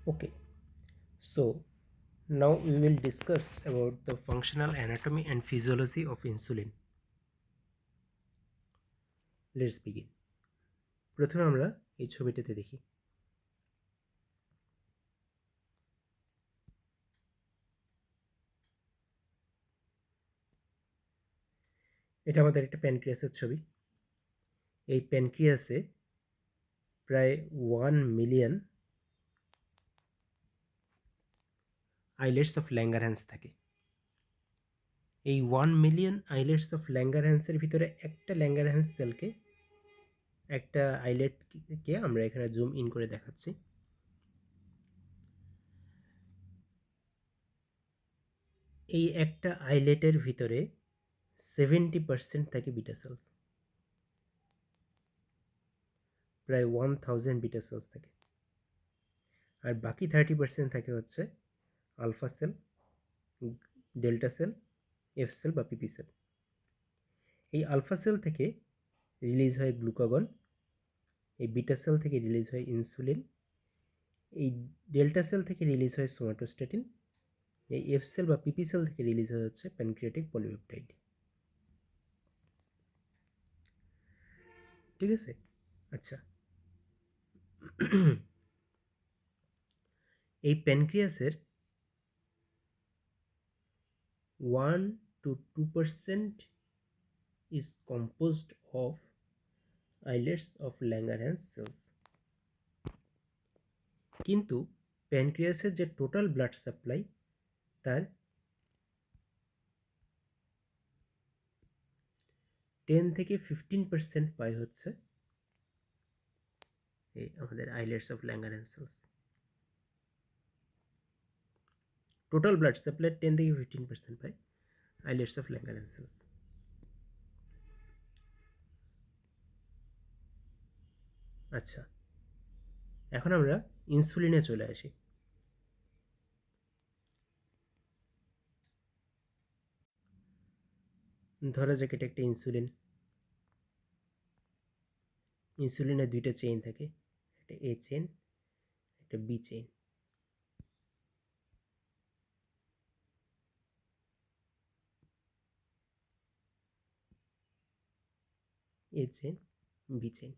Okay, so now we will discuss about the functional anatomy and physiology of insulin. Let's begin. প্রথমে আমরা এই ছবিটাতে দেখি। এটা আমাদের একটা প্যানক্রিয়াসের ছবি। এই প্যানক্রিয়াসে প্রায় 1 মিলিয়ন আইলেটস অফ ল্যাঙ্গারহ্যান্স থাকে। এই 1 মিলিয়ন আইলেটস অফ ল্যাঙ্গারহ্যান্সের ভিতরে একটা ল্যাঙ্গারহ্যান্স সেলকে, একটা আইলেটকে আমরা এখানে জুম ইন করে দেখাচ্ছি। এই একটা আইলেটের ভিতরে 70% থাকে বিটা সেলস, প্রায় 1000 বিটা সেলস থাকে। আর বাকি 30% থাকে হচ্ছে alpha cell, delta cell, F cell বা পিপি সেল। এই আলফা সেল থেকে রিলিজ হয় গ্লুকাগন, এই বিটা সেল থেকে রিলিজ হয় ইনসুলিন, এই ডেল্টা সেল থেকে রিলিজ হয় সোমাটোস্ট্যাটিন, এই এফ সেল বা পিপি সেল থেকে রিলিজ হয় হচ্ছে প্যানক্রিয়াটিক পলিপেপটাইড। ঠিক আছে? আচ্ছা, এই প্যানক্রিয়াসের 1 to 2% is composed of islets of Langerhans cells. কিন্তু প্যানক্রিয়াসের যে টোটাল ব্লাড সাপ্লাই, তার 10 থেকে 15% পায় হচ্ছে এই আমাদের islets of Langerhans cells. Total blood supply 10 থেকে 15% পায় আইলেটস অফ ল্যাঙ্গারহ্যান্স সেলস। আচ্ছা, এখন আমরা ইনসুলিনে চলে আসি। ধরা যাক এটা একটা ইনসুলিন। ইনসুলিনের দুইটা চেইন থাকে, একটা এ চেইন, একটা B chain. A chain, B chain.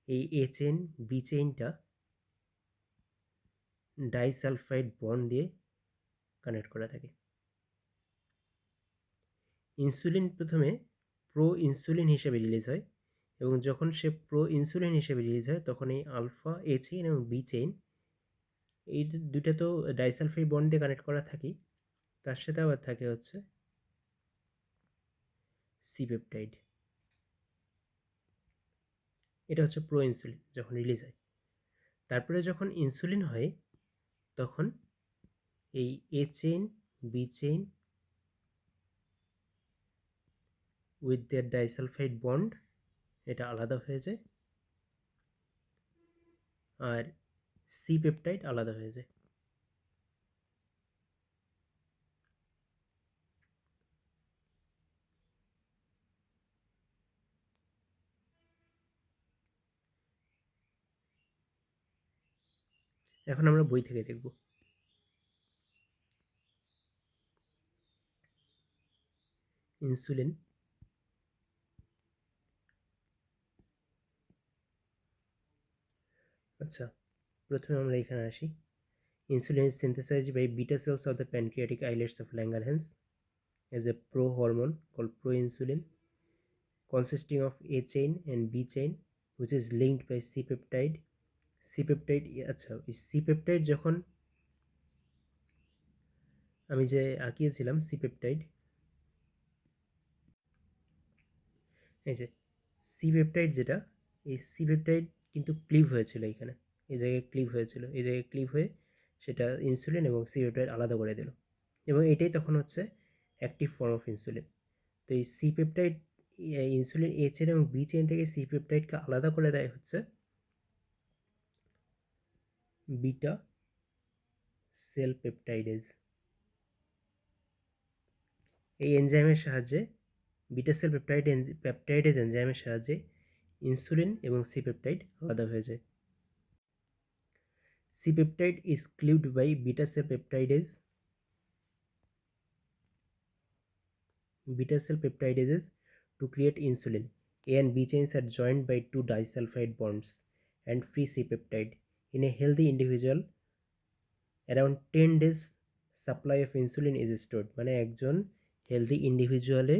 এই এ চেইন বি চেইনটা ডাইসালফাইড বন্ড দিয়ে কানেক্ট করা থাকে। ইনসুলিন প্রথমে প্রো ইনসুলিন হিসেবে রিলিজ হয়, এবং যখন সে প্রো ইনসুলিন হিসেবে রিলিজ হয় তখন এই আলফা এ চেইন এবং বি চেইন, এই দুইটা তো ডাইসালফাইড বন্ড দিয়ে কানেক্ট করা থাকেই, তার সাথে আবার থাকে হচ্ছে সি পেপটাইড। এটা হচ্ছে প্রো ইনসুলিন যখন রিলিজ হয়। তারপরে যখন ইনসুলিন হয় তখন এই A chain B chain with their disulphide bond এটা আলাদা হয়ে যায়, আর সি পেপটাইড আলাদা হয়ে যায়। এখন আমরা বই থেকে দেখব। ইনসুলিন আচ্ছা, প্রথমে আমরা এখানে আসি। Insulin is synthesized by beta cells of the pancreatic islets of Langerhans as a pro-hormone called proinsulin, consisting of A chain and B chain, which is linked by C-peptide. C-peptide আচ্ছা, এই C-peptide যখন আমি যে আঁকিয়েছিলাম C-peptide, এই যে C-peptide যেটা, এই C-peptide কিন্তু ক্লিভ হয়েছিল এখানে, এই জায়গায় ক্লিভ হয়েছিল, এই জায়গায় ক্লিভ হয়ে সেটা ইনসুলিন এবং C-peptide আলাদা করে দিল, এবং এটাই তখন হচ্ছে অ্যাক্টিভ ফর্ম অফ ইনসুলিন। তো এই C-peptide ইনসুলিন এ চেইন এবং বি চেইন থেকে C-peptideকে আলাদা করে দেয় হচ্ছে বিটা সেল পেপটাইডেজ। এই এনজাইমের সাহায্যে, বিটা সেল পেপটাইডেজ এনজাইমের সাহায্যে ইনসুলিন এবং সি পেপটাইড আলাদা হয়ে যায়। C peptide is cleaved by beta cell peptidase to create insulin. A and B chains are joined by two disulfide bonds and free C peptide. In a healthy individual, around 10 days supply of insulin is stored. মানে একজন healthy ইন্ডিভিজুয়ালে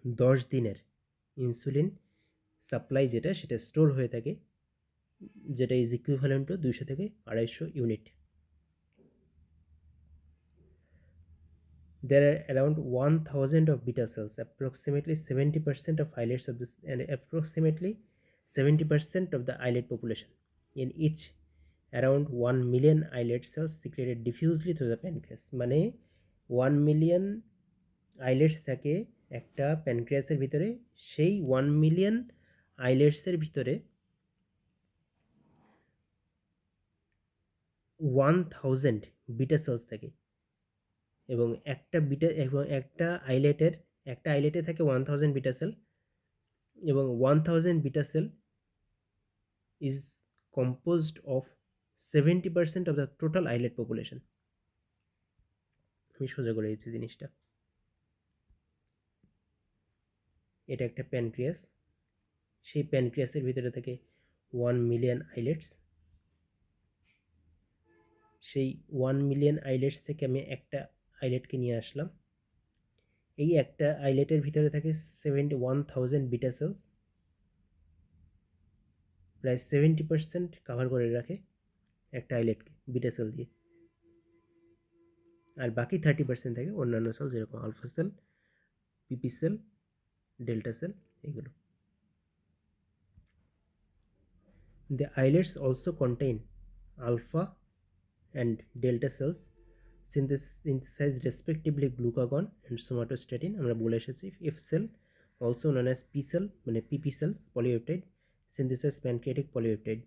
10 দিনের insulin supply যেটা সেটা store হয়ে থাকে, যেটা is equivalent to 200 থেকে 250 unit. There are around 1000 of beta cells, approximately 70% of islets of this, and approximately 70% of the islet population. In each, around 1 million islet cells secreted diffusely through the pancreas. মানে 1 million islets থাকে একটা প্যানক্রিয়াসের ভিতরে, সেই 1 million isletsের ভিতরে 1000 beta sales থাকে, এবং একটা আইলেটে থাকে 1000 বিটা সেল, এবং 1000 beta sell is composed of 70% of the total eyelet population. আমি সোজা করে দিচ্ছি জিনিসটা। এটা একটা প্যানক্রিয়াস, সেই প্যানক্রিয়াসের ভিতরে থাকে 1 মিলিয়ন আইলেটস। সেই 1 মিলিয়ন আইলেটস থেকে আমি একটা আইলেটকে নিয়ে আসলাম। এই একটা আইলেটের ভিতরে থাকে 1000 বিটা সেলস, প্রায় 70% কাভার করে রাখে একটা আইলেটকে বিটা সেল দিয়ে, আর বাকি 30% থাকে অন্যান্য সেল, যেরকম আলফা সেল, পিপি সেল, ডেল্টা সেল, এগুলো। The islets also contain alpha and delta cells synthesize respectively glucagon and somatostatin. আমরা বলে এসেছি F cell also known as P cell মানে PP cells polypeptide synthesize pancreatic polypeptide.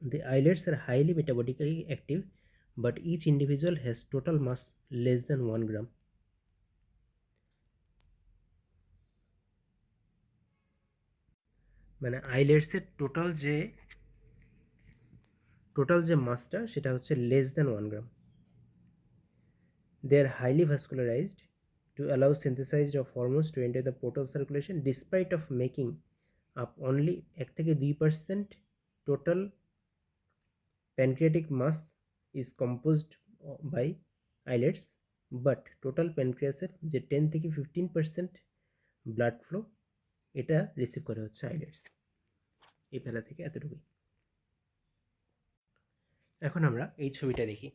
The islets are highly metabolically active, but each individual has total mass less than 1 gram. মানে আইলেটসের total যে মাসটা সেটা হচ্ছে less than 1 gram. They are highly vascularized to allow synthesized of hormones to enter the portal circulation despite of making up only 1 থেকে 2% total pancreatic mass is composed by islets, but total pancreasের যে 10 থেকে 15% blood flow এটা receive করে হচ্ছে islets. এই ফেলা থেকে এতটুকুই। এখন আমরা এই ছবিটা দেখি।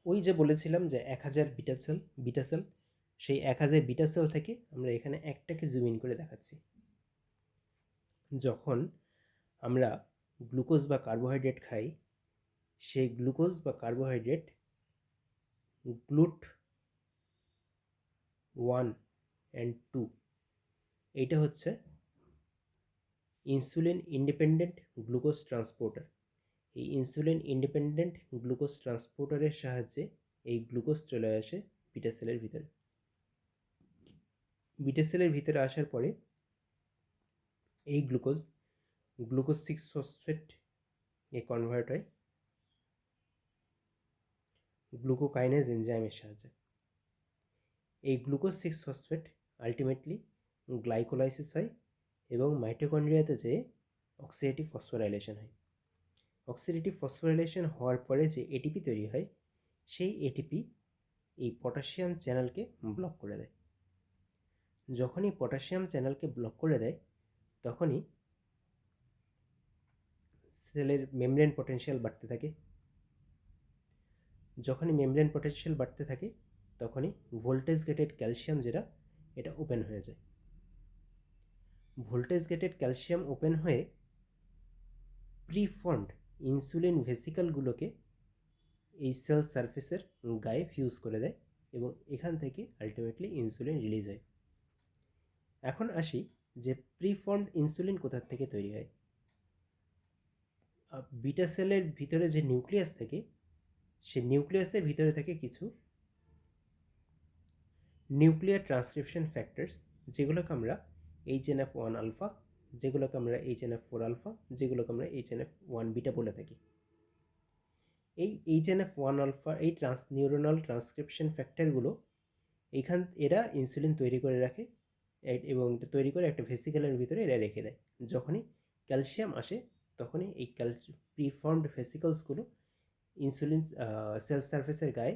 ওই যে বলেছিলাম যে 1000 বিটা সেল, সেই 1000 বিটা সেল থেকে আমরা এখানে একটাকে জুম ইন করে দেখাচ্ছি। যখন আমরা গ্লুকোজ বা কার্বোহাইড্রেট খাই, সেই গ্লুকোজ বা কার্বোহাইড্রেট গ্লুট 1 and 2 এইটা হচ্ছে ইনসুলিন ইন্ডিপেন্ডেন্ট গ্লুকোজ ট্রান্সপোর্টার। এই ইনসুলিন ইন্ডিপেন্ডেন্ট গ্লুকোজ ট্রান্সপোর্টারের সাহায্যে এই গ্লুকোজ চলে আসে বিটা সেলের ভিতরে। বিটা সেলের ভিতরে আসার পরে এই গ্লুকোজ 6 ফসফেট এ কনভার্ট হয় গ্লুকোকাইনেজ এনজাইমের সাহায্যে। এই গ্লুকোজ 6 ফসফেট আলটিমেটলি গ্লাইকোলাইসিস হয় এবং মাইটোকন্ড্রিয়াতে যেয়ে অক্সিডেটিভ ফসফোরাইলেশন হয়। অক্সিডেটিভ ফসফোরাইলেশন হওয়ার পরে যে এটিপি তৈরি হয়, সেই এটিপি এই পটাশিয়াম চ্যানেলকে ব্লক করে দেয়। যখনই পটাশিয়াম চ্যানেলকে ব্লক করে দেয়, তখনই সেলের মেমব্রেন পটেনশিয়াল বাড়তে থাকে। যখনই মেমব্রেন পটেনশিয়াল বাড়তে থাকে, তখনই ভোল্টেজ গেটেড ক্যালসিয়াম যেটা, এটা ওপেন হয়ে যায়। ভোল্টেজ গেটেড ক্যালসিয়াম ওপেন হয়ে প্রিফর্মড ইনসুলিন ভেসিকলগুলোকে এই সেল সারফেসের গায়ে ফিউজ করে দেয়, এবং এখান থেকে আলটিমেটলি ইনসুলিন রিলিজ হয়। এখন আসি যে প্রিফর্মড ইনসুলিন কোথা থেকে তৈরি হয়। বিটা সেলের ভিতরে যে নিউক্লিয়াস থাকে, সে নিউক্লিয়াসের ভিতরে থাকে কিছু নিউক্লিয়ার ট্রান্সক্রিপশন ফ্যাক্টরস, যেগুলোকে আমরা HNF1 আলফা, যেগুলোকে আমরা HNF4 আলফা, যেগুলোকে আমরা HNF1 বিটা বলে থাকি। এই HNF1 আলফা, এই নিউরোনাল ট্রান্সক্রিপশন ফ্যাক্টরগুলো এরা ইনসুলিন তৈরি করে রাখে এবং তৈরি করে একটা ভেসিকেলের ভিতরে এরা রেখে দেয়। যখনই ক্যালসিয়াম আসে তখনই এই প্রিফর্মড ভেসিকলসগুলো ইনসুলিন সেল সারফেসের গায়ে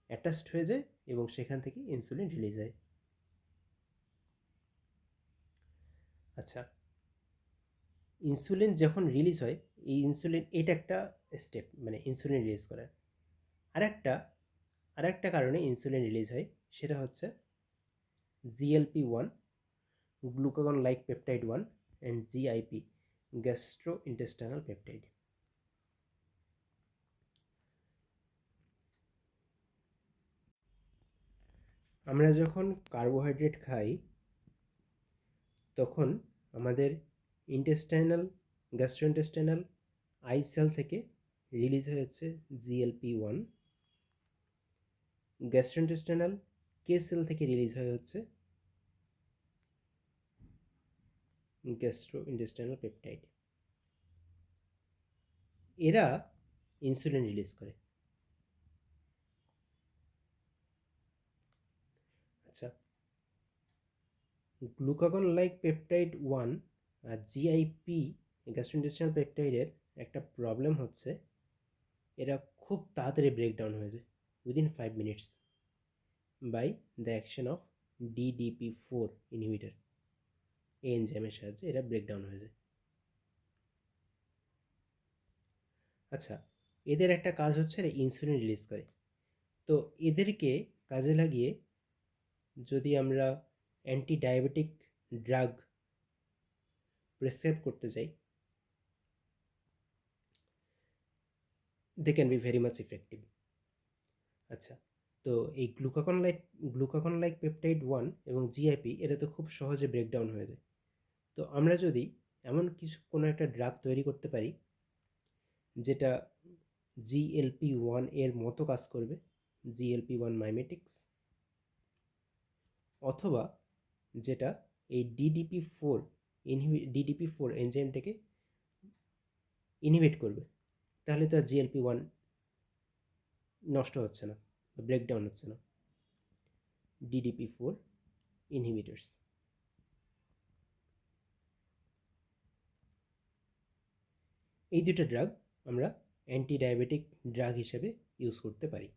অ্যাটাচড হয়ে যায় এবং সেখান থেকে ইনসুলিন রিলিজ হয়। আচ্ছা, ইনসুলিন যখন রিলিজ হয়, এই ইনসুলিন এটা একটা স্টেপ, মানে ইনসুলিন রিলিজ করার। আরেকটা আরেকটা কারণে ইনসুলিন রিলিজ হয়, সেটা হচ্ছে GLP-1, glucagon like peptide 1, and GIP, gastro intestinal peptide. আমরা যখন কার্বোহাইড্রেট খাই তখন আমাদের গ্যাস্ট্রোইন্টেস্টাইনাল আই সেল থেকে রিলিজ হয়েছে GLP-1, গ্যাস্ট্রোইন্টেস্টাইনাল কে সেল থেকে রিলিজ হচ্ছে গ্যাস্ট্রোইন্টেস্টাইনাল পেপটাইড। এরা ইনসুলিন রিলিজ করে। আচ্ছা, গ্লুকাগন লাইক পেপটাইড 1 আর GIP, গ্যাস্ট্রোইন্টেস্টাইনাল পেপটাইডের একটা প্রবলেম হচ্ছে এরা খুব তাড়াতাড়ি ব্রেকডাউন হয়ে যায়, within 5 minutes, by the action of DDP4 inhibitor. এই এনজাইমের সাহায্যে এরা ব্রেকডাউন হয়ে যায়। আচ্ছা, এদের একটা কাজ হচ্ছে এরা ইনসুলিন রিলিজ করে। তো এদেরকে কাজে লাগিয়ে যদি আমরা অ্যান্টি ডায়াবেটিক ড্রাগ প্রেসক্রাইব করতে চাই, they can be very much effective. আচ্ছা, তো এই গ্লুকাগন লাইক পেপটাইড 1 এবং GIP এরা তো খুব সহজে ব্রেকডাউন হয়ে যায়। তো আমরা যদি এমন কোনো একটা ড্রাগ তৈরি করতে পারি যেটা GLP-1 এর মতো কাজ করবে, GLP-1 মাইমেটিক্স, অথবা যেটা এই DDP4 এনজাইমটাকে ইনহিবিট করবে, তাহলে তো আর GLP-1 নষ্ট হচ্ছে না, ব্রেকডাউন হচ্ছে না। DDP4 inhibitors. এই দুটো ড্রাগ আমরা অ্যান্টি ডায়াবেটিক ড্রাগ হিসেবে ইউজ করতে পারি।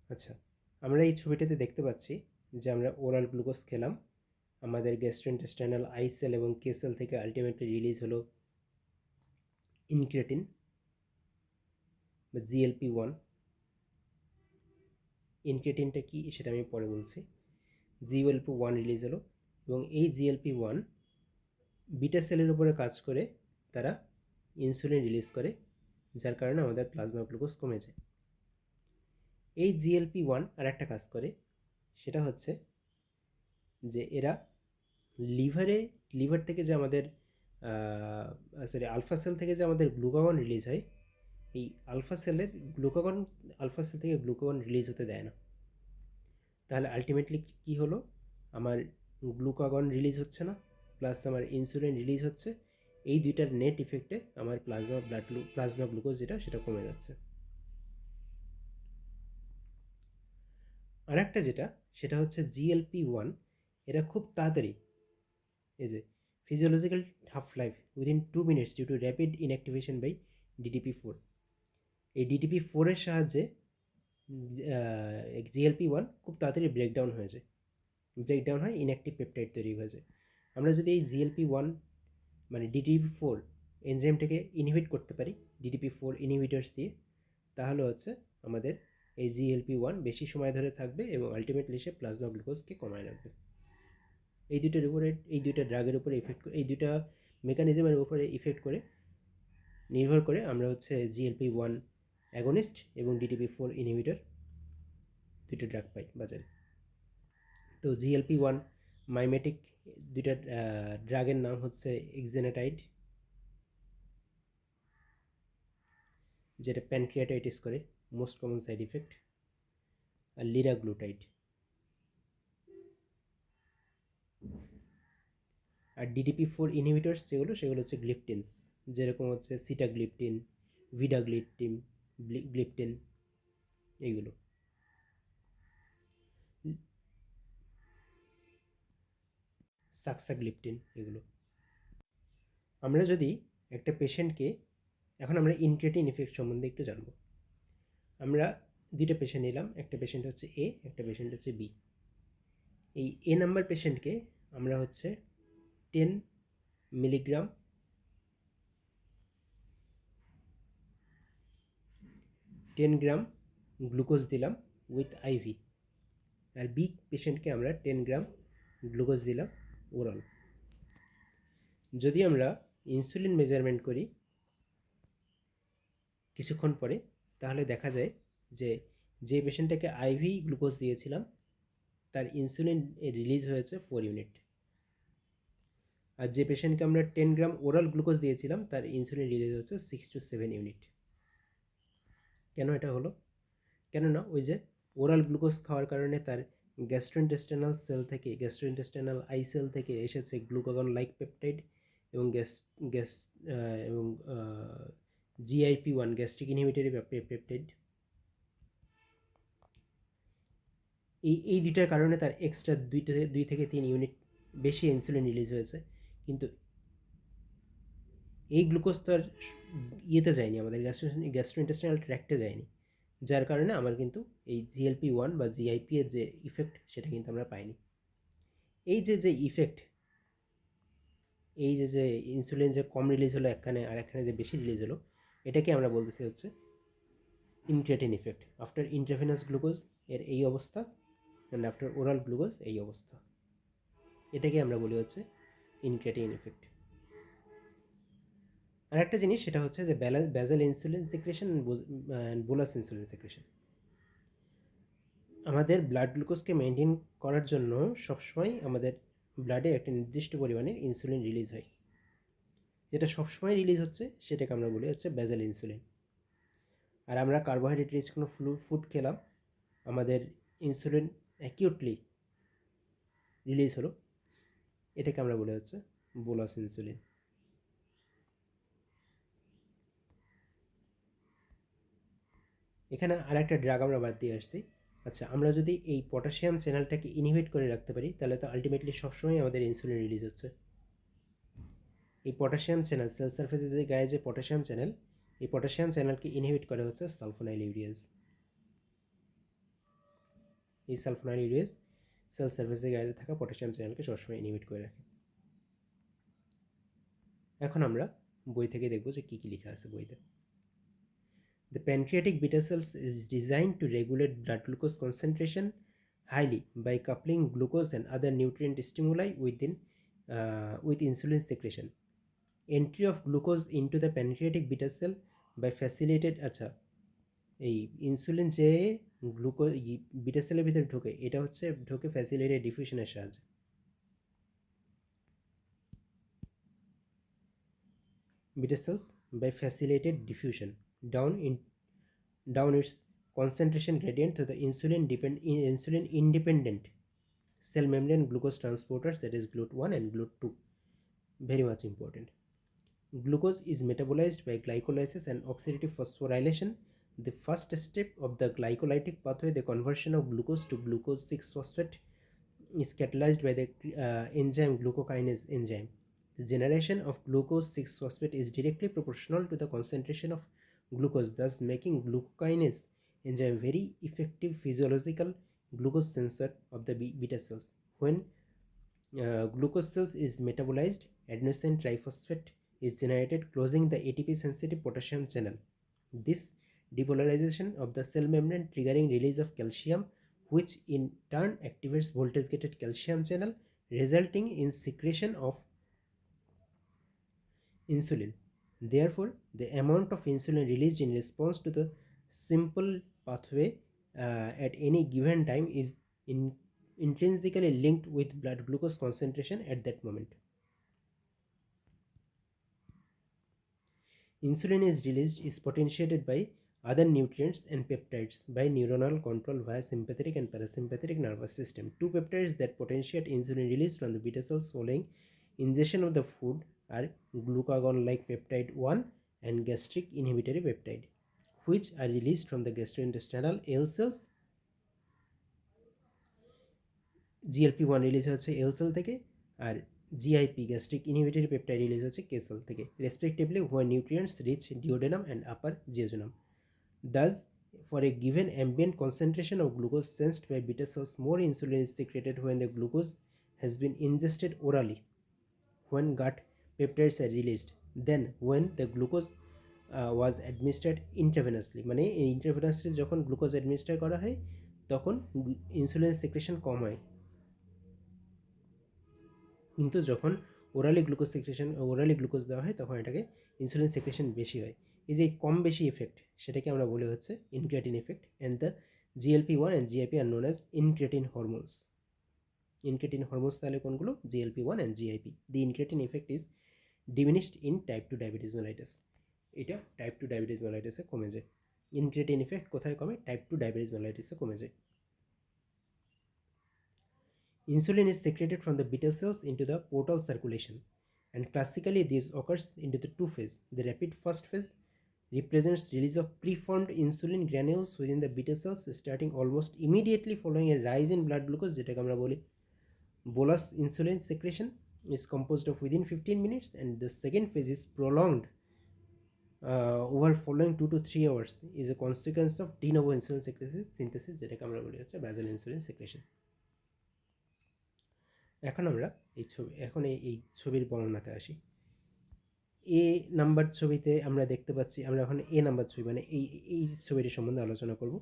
আচ্ছা, আমরা এই ছবিটাতে দেখতে পাচ্ছি যে আমরা ওরাল গ্লুকোজ খেলাম, আমাদের গ্যাস্ট্রোইন্টেস্টাইনাল আই সেল এবং কে সেল থেকে আলটিমেটলি রিলিজ হলো ইনক্রেটিন বা GLP-1। ইনক্রেটিনটা কি সেটা আমি পরে বলছি। GLP-1 রিলিজ হলো এবং এই GLP-1 বিটা সেলের উপরে কাজ করে তারা ইনসুলিন রিলিজ করে, যার কারণে আমাদের প্লাজমা গ্লুকোজ কমে যায়। এই GLP-1 আর একটা কাজ করে, সেটা হচ্ছে যে এরা লিভার থেকে যে আমাদের আলফা সেল থেকে যে আমাদের গ্লুকাগন রিলিজ হয়, এই আলফা সেল থেকে গ্লুকাগন রিলিজ হতে দেয় না। তাহলে আলটিমেটলি কি হলো, আমার গ্লুকাগন রিলিজ হচ্ছে না, প্লাস আমার ইনসুলিন রিলিজ হচ্ছে। এই দুইটার নেট ইফেক্টে আমার প্লাজমা গ্লুকোজ সেটা কমে যাচ্ছে। আর একটা সেটা হচ্ছে GLP-1, এরা খুব তাড়াতাড়ি, এই যে physiological half life within 2 minutes due to rapid inactivation by DDP4। এই DDP4 এর সাহায্যে GLP-1 খুব তাড়াতাড়ি ব্রেকডাউন হয়, ইনঅ্যাক্টিভ পেপটাইড তৈরি হয়ে যায়। আমরা যদি এই GLP-1 মানে DDP4 এনজাইমটাকে ইনহিবিট করতে পারি DDP4 ইনহিবিটার্স দিয়ে, তাহলে হচ্ছে আমাদের এই GLP-1 বেশি সময় ধরে থাকবে এবং আলটিমেটলি সে প্লাজমা গ্লুকোজকে কমায় রাখবে। এই দুইটা ড্রাগের উপরে এই দুইটা মেকানিজমের উপরে ইফেক্ট করে নির্ভর করে আমরা হচ্ছে GLP-1 অ্যাগনিস্ট এবং DTP-4 ইনহিবিটর দুটো ড্রাগ পাই বাজারে। তো GLP-1 মাইমেটিক দুইটা ড্রাগের নাম হচ্ছে এক্সেনাটাইড, যেটা প্যানক্রিয়াটাইটিস করে, মোস্ট কমন সাইড ইফেক্ট, আর লিরাগ্লুটাইড। আর DTP-4 ইনহিবিটরস যেগুলো, সেগুলো হচ্ছে গ্লিপটিনস, যেরকম হচ্ছে সিটাগ্লিপটিন, ভিডাগ্লিপটিন, গ্লিপটিন, এইগুলো। সাক্সাগ্লিপটিন, এগুলো। আমরা যদি একটা পেশেন্টকে, এখন আমরা ইনক্রেটিন ইফেক্ট সম্বন্ধে একটু জানব। আমরা দুইটা পেশেন্ট নিলাম, একটা পেশেন্ট হচ্ছে এ, একটা পেশেন্ট হচ্ছে বি। এই এ নাম্বার পেশেন্টকে আমরা হচ্ছে 10 মিলিগ্রাম 10 গ্রাম গ্লুকোজ দিলাম উইথ আইভি, আর বি পেশেন্টকে আমরা 10 গ্রাম গ্লুকোজ দিলাম ওরাল। যদি আমরা ইনসুলিন মেজারমেন্ট করি কিছুক্ষণ পরে, তাহলে দেখা যায় যে পেশেন্টটাকে আইভি গ্লুকোজ দিয়েছিলাম তার ইনসুলিন রিলিজ হয়েছে 4 ইউনিট, আর যে পেশেন্টকে আমরা 10 গ্রাম ওরাল গ্লুকোজ দিয়েছিলাম তার ইনসুলিন রিলিজ হচ্ছে 6 to 7 ইউনিট। কেন এটা হলো? কেননা ওই যে ওরাল গ্লুকোজ খাওয়ার কারণে তার গ্যাস্ট্রোইন্টেস্টাইনাল সেল থেকে, গ্যাস্ট্রোইন্টেস্টাইনাল আই সেল থেকে এসেছে গ্লুকাগন লাইক পেপটাইড এবং গ্যাস এবং GIP-1 গ্যাস্ট্রিক ইনহিবিটরি পেপটাইড। এই দুইটার কারণে তার এক্সট্রা 2 থেকে 3 ইউনিট বেশি ইনসুলিন রিলিজ হয়েছে, কিন্তু এই গ্লুকোজ তো আর ইয়েতে যায়নি, আমাদের গ্যাস্ট্রোইন্টেস্টাইনাল ট্র্যাক্টে যায়নি, যার কারণে আমার কিন্তু এই GLP-1 বা জিআইপি এর যে ইফেক্ট, সেটা কিন্তু আমরা পাইনি। এই যে ইফেক্ট, এই যে ইনসুলিন যে কম রিলিজ হলো একখানে আর একখানে যে বেশি রিলিজ হলো, এটাকে আমরা বলতেছি হচ্ছে incretin effect. After intravenous glucose এর এই অবস্থা, অ্যান্ড আফটার ওরাল গ্লুকোজ এই অবস্থা, এটাকে আমরা বলি হচ্ছে ইনক্রেটিন ইফেক্ট। আর একটা জিনিস, সেটা হচ্ছে যে basal insulin secretion and bolus insulin secretion. আমাদের ব্লাড গ্লুকোজকে মেনটেন করার জন্য সবসময় আমাদের ব্লাডে একটা নির্দিষ্ট পরিমাণের ইনসুলিন রিলিজ হয়, যেটা সবসময় রিলিজ হচ্ছে সেটাকে আমরা বলি হচ্ছে ব্যাজাল ইনসুলিন। আর আমরা কার্বোহাইড্রেট রিচ কোনো ফুড খেলাম, আমাদের ইনসুলিন অ্যাকিউটলি রিলিজ হলো, এটাকে আমরা বলি হচ্ছে বোলাস ইনসুলিন। এখানে আর একটা ড্রাগ আমরা বাদ দিয়ে আসছি। আচ্ছা, আমরা যদি এই পটাশিয়াম চ্যানেলটাকে ইনহিবিট করে রাখতে পারি, তাহলে তো আলটিমেটলি সবসময় আমাদের ইনসুলিন রিলিজ হচ্ছে। এই পটাশিয়াম চ্যানেল, সেল সারফেসে যে গায়ে যে পটাশিয়াম চ্যানেল, এই পটাশিয়াম চ্যানেলকে ইনহিবিট করে হচ্ছে সালফোনাইল ইউরিয়াজ। এই সালফোনাইল ইউরিয়াজ সেল সারফেসে গায়ে থাকা পটাশিয়াম চ্যানেলকে সবসময় ইনহিবিট করে রাখে। এখন আমরা বই থেকে দেখব যে কী কী লেখা আছে বইতে। The pancreatic beta cells is designed to regulate blood glucose concentration highly by coupling glucose and other nutrient stimuli with insulin secretion. Entry of glucose into the pancreatic beta cell by facilitated, আচ্ছা, এই insulin যে glucose beta সেলের ভিতরে ঢোকে, এটা হচ্ছে ঢোকে facilitated ডিফিউশনের সাহায্যে। Beta cells by facilitated diffusion down its concentration gradient to the insulin independent cell membrane glucose transporters, that is GLUT1 and GLUT2. Very much important. Glucose is metabolized by glycolysis and oxidative phosphorylation. The first step of the glycolytic pathway, the conversion of glucose to glucose 6-phosphate, is catalyzed by the enzyme glucokinase enzyme. The generation of glucose 6-phosphate is directly proportional to the concentration of glucose, thus making glucokinase enzyme very effective physiological glucose sensor of the beta cells. When glucose cells is metabolized, adenosine triphosphate is generated, closing the ATP sensitive potassium channel. This depolarization of the cell membrane triggering release of calcium, which in turn activates voltage gated calcium channel, resulting in secretion of insulin. Therefore, the amount of insulin released in response to the simple pathway at any given time is intrinsically linked with blood glucose concentration at that moment. Insulin is released is potentiated by other nutrients and peptides by neuronal control via sympathetic and parasympathetic nervous system. Two peptides that potentiate insulin release from the beta cells following ingestion of the food are glucagon-like peptide 1 and gastric inhibitory peptide, which are released from the gastrointestinal L cells. GLP-1 release হচ্ছে L cell থেকে, আর GIP gastric inhibitory peptide release হচ্ছে K cell থেকে, respectively where nutrients reach duodenum and upper jejunum. Thus, for a given ambient concentration of glucose sensed by beta cells, more insulin is secreted when the glucose has been ingested orally, when gut peptides are released, than when the glucose was administered intravenously. মানে এই intravenously যখন glucose administer করা হয় তখন insulin secretion কম হয়, কিন্তু যখন orally glucose দেওয়া হয় তখন এটাকে ইনসুলিন সিক্রেশন বেশি হয়. এই যে কম বেশি ইফেক্ট সেটাকে আমরা বলি হচ্ছে incretin effect, and the GLP-1 and GIP are known as incretin hormones. Incretin hormones তাহলে কোনগুলো? GLP-1 and GIP. The incretin effect is diminished in type 2 diabetes mellitus. এটা টাইপ 2 ডায়াবেটিস মেলাইটাসে কমে যায়. ইনক্রেটিন ইফেক্ট কোথায় কমে? টাইপ 2 ডায়াবেটিস মেলাইটাসে কমে যায়. Insulin is secreted from the beta cells into the portal circulation, and classically this occurs into the two phases. The rapid first phase represents release of preformed insulin granules within the beta cells starting almost immediately following a rise in blood glucose, যেটাকে আমরা বলি bolus insulin secretion, is composed of within 15 minutes, and the second phase is prolonged over following 2 to 3 hours, is a consequence of de novo insulin synthesis, যেটাকে আমরা বলি হচ্ছে basal insulin secretion. এখন আমরা এই ছবির বর্ণনাতে আসি. এ নাম্বার ছবিতে আমরা দেখতে পাচ্ছি, আমরা এখন এ নাম্বার ছবি মানে এই ছবিটির সম্বন্ধে আলোচনা করব.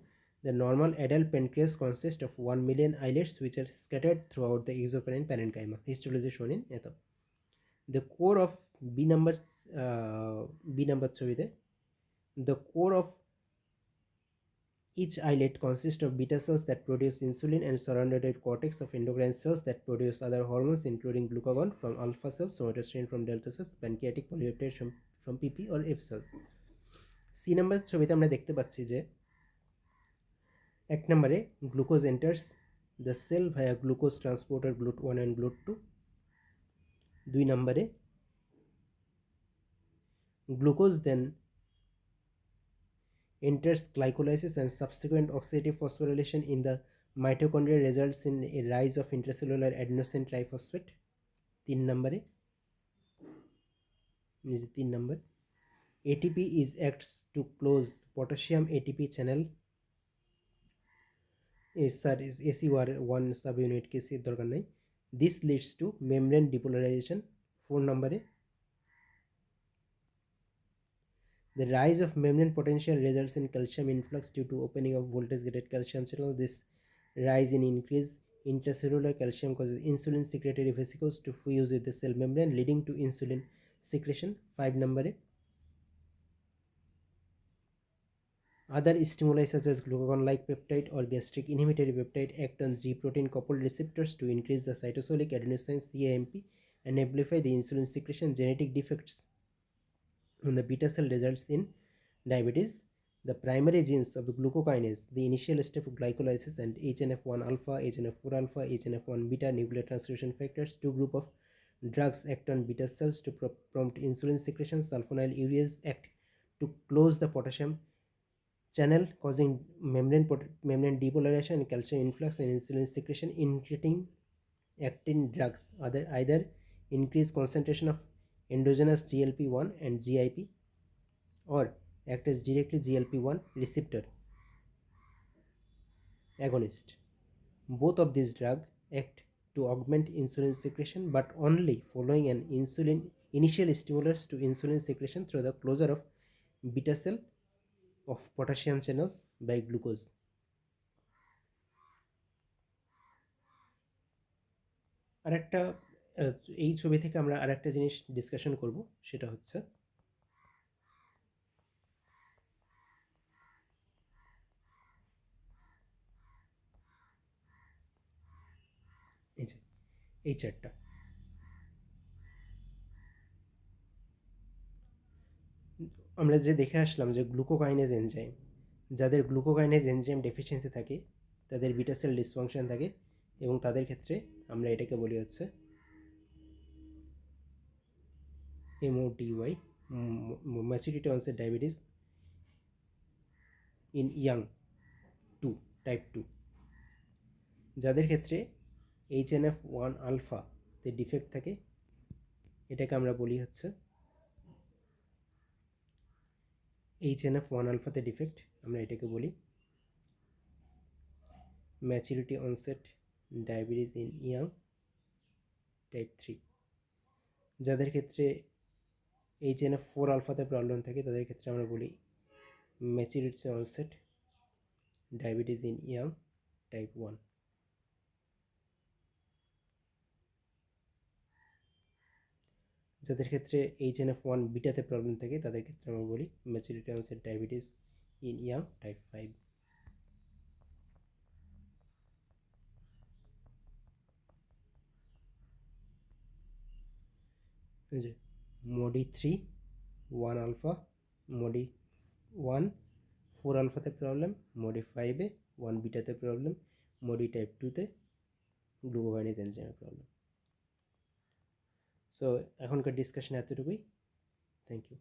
The normal adult pancreas consist of 1 million islets which are scattered throughout the exocrine parenchyma. Histology shown in এত. The core of B number ছবিতে the core of each islet consists of beta cells that produce insulin and surrounded by cortex of endocrine cells that produce other hormones including glucagon from alpha cells, somatostatin from delta cells, pancreatic polypeptides from PP or F cells. C number ছবিতে আমরা দেখতে পাচ্ছি যে এক নম্বরে glucose enters the cell via glucose transporter GLUT1 and GLUT2. দুই নম্বরে glucose then enters glycolysis and subsequent oxidative phosphorylation in the mitochondria results in a rise of intracellular adenosine triphosphate. 3 নম্বরে ATP is acts to close potassium ATP channel is ACR1 subunit case দরকার নাই. This leads to membrane depolarization. 4 নম্বরে the rise of membrane potential results in calcium influx due to opening of voltage gated calcium channel. This rise in increased intracellular calcium causes insulin secretory vesicles to fuse with the cell membrane, leading to insulin secretion. 5 নম্বরে other stimuli such as glucagon-like peptide or gastric inhibitory peptide act on G protein coupled receptors to increase the cytosolic adenosine CAMP and amplify the insulin secretion. Genetic defects on the beta cell results in diabetes. The primary genes of the glucokinase, the initial step of glycolysis, and HNF1 alpha, HNF4 alpha, HNF1 beta nucleotranslation factors, two group of drugs act on beta cells to prompt insulin secretion. Sulfonyl urease act to close the potassium channel causing membrane depolarization and calcium influx and insulin secretion. Incretin actin drugs either increase concentration of endogenous GLP-1 and GIP or act as directly GLP-1 receptor agonist. Both of these drugs act to augment insulin secretion but only following an initial stimulus to insulin secretion through the closure of beta cell of potassium channels by glucose. আরেকটা এই ছবি থেকে আমরা আরেকটা জিনিস discussion করব, সেটা হচ্ছে এই চারটা। আমরা যে দেখে আসলাম যে গ্লুকোকাইনেজ এনজাইম, যাদের গ্লুকোকাইনেজ এনজাইম ডেফিসিয়েন্সি থাকে তাদের বিটা সেল ডিসফাংশন থাকে, এবং তাদের ক্ষেত্রে আমরা এটাকে বলি হচ্ছে MODY, maturity onset diabetes in young two, type 2। যাদের ক্ষেত্রে HNF1 আলফাতে ডিফেক্ট থাকে এটাকে আমরা বলি হচ্ছে HNF1 আলফাতে ডিফেক্ট, আমরা এটাকে বলি maturity onset diabetes in young type 3। যাদের ক্ষেত্রে HNF4 আলফাতে প্রবলেম থাকে তাদের ক্ষেত্রে আমরা বলি maturity onset diabetes in young type 1। যাদের ক্ষেত্রে HNF1 বিটাতে প্রবলেম থাকে তাদের ক্ষেত্রে আমরা বলি maturity onset diabetes in young type 5। এই যে মোডি 3 1 আলফা, মোডি 1 4 আলফাতে প্রবলেম, মোডি 5-এ 1 বিটাতে প্রবলেম, মোডি টাইপ 2-তে গ্লুকোকাইনেজ এনজাইমে প্রবলেম। সো এখনকার ডিসকাশন এতটুকুই। Thank you.